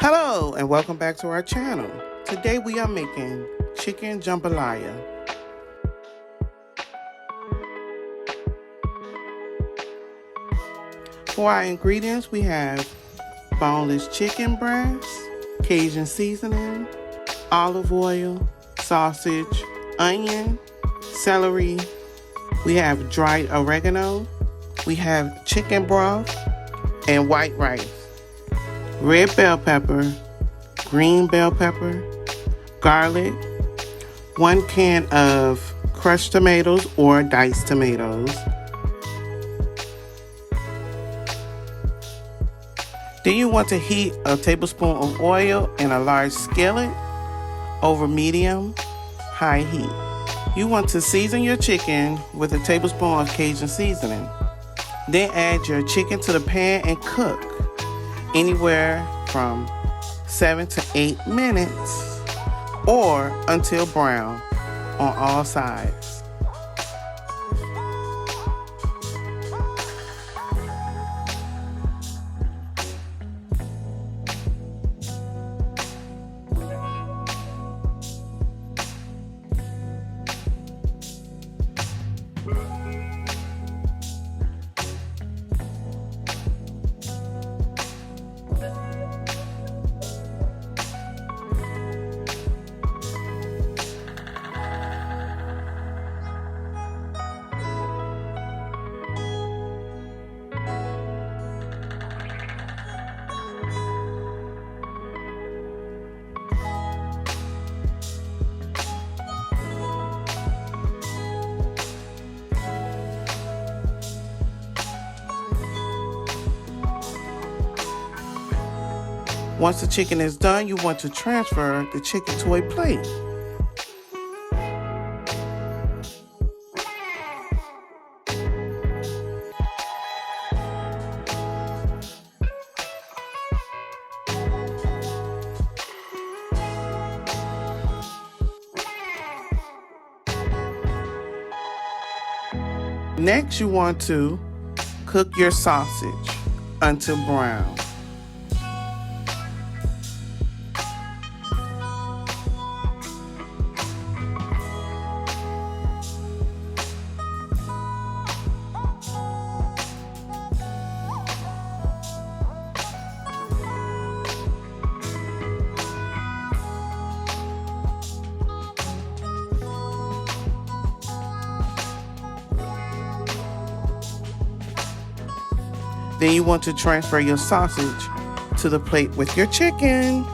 Hello and welcome back to our channel. Today we are making chicken jambalaya. For our ingredients we have boneless chicken breast, Cajun seasoning, olive oil, sausage, onion, celery. We have dried oregano. We have chicken broth and white rice, red bell pepper, green bell pepper, garlic, 1 can of crushed tomatoes or diced tomatoes. Then you want to heat a tablespoon of oil in a large skillet over medium-high heat. You want to season your chicken with a tablespoon of Cajun seasoning. Then add your chicken to the pan and cook anywhere from 7 to 8 minutes or until brown on all sides. Once the chicken is done, you want to transfer the chicken to a plate. Next, you want to cook your sausage until brown. Then you want to transfer your sausage to the plate with your chicken.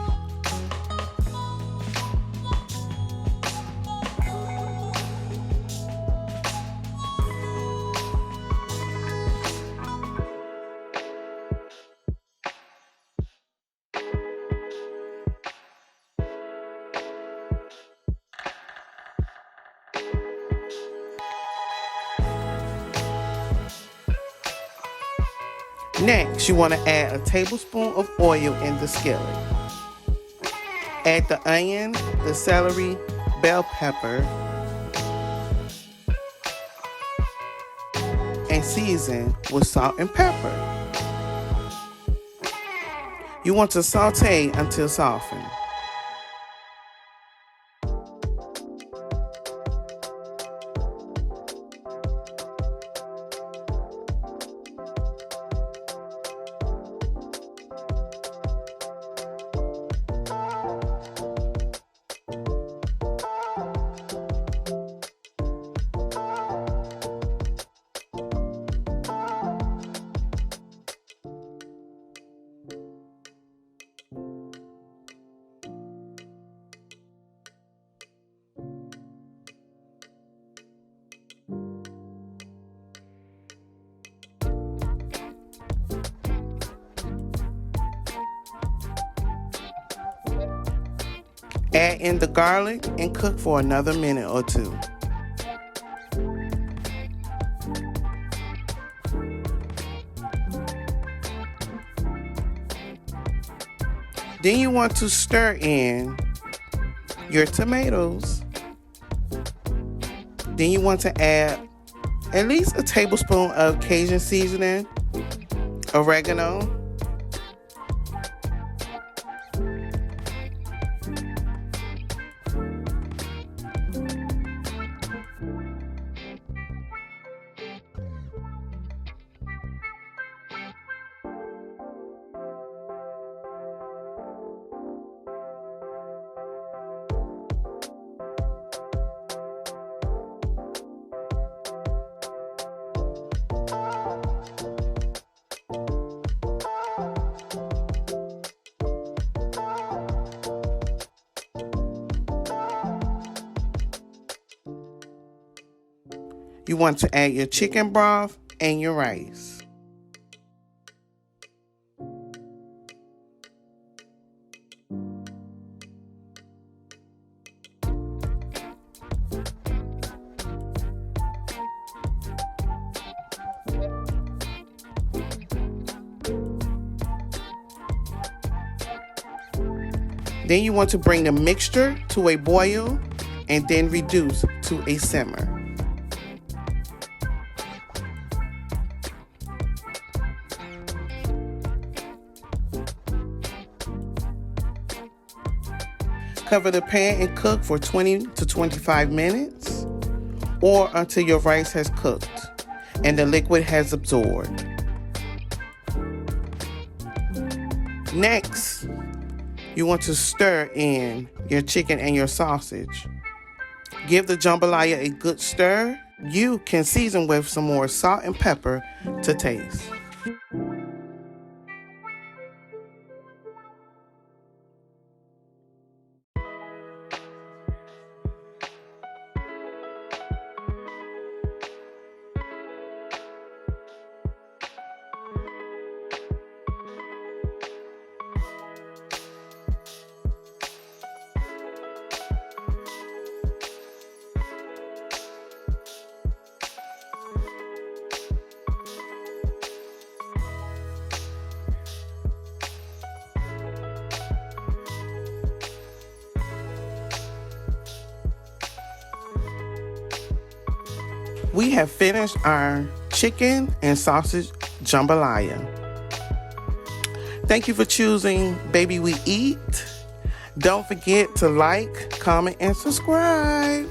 Next, you want to add a tablespoon of oil in the skillet. Add the onion, the celery, bell pepper, and season with salt and pepper. You want to saute until softened. Add in the garlic and cook for another minute or two. Then you want to stir in your tomatoes. Then you want to add at least a tablespoon of Cajun seasoning, oregano, You want to add your chicken broth and your rice. Then you want to bring the mixture to a boil and then reduce to a simmer. Cover the pan and cook for 20 to 25 minutes or until your rice has cooked and the liquid has absorbed. Next, you want to stir in your chicken and your sausage. Give the jambalaya a good stir. You can season with some more salt and pepper to taste. We have finished our chicken and sausage jambalaya. Thank you for choosing Baby We Eat. Don't forget to like, comment, and subscribe.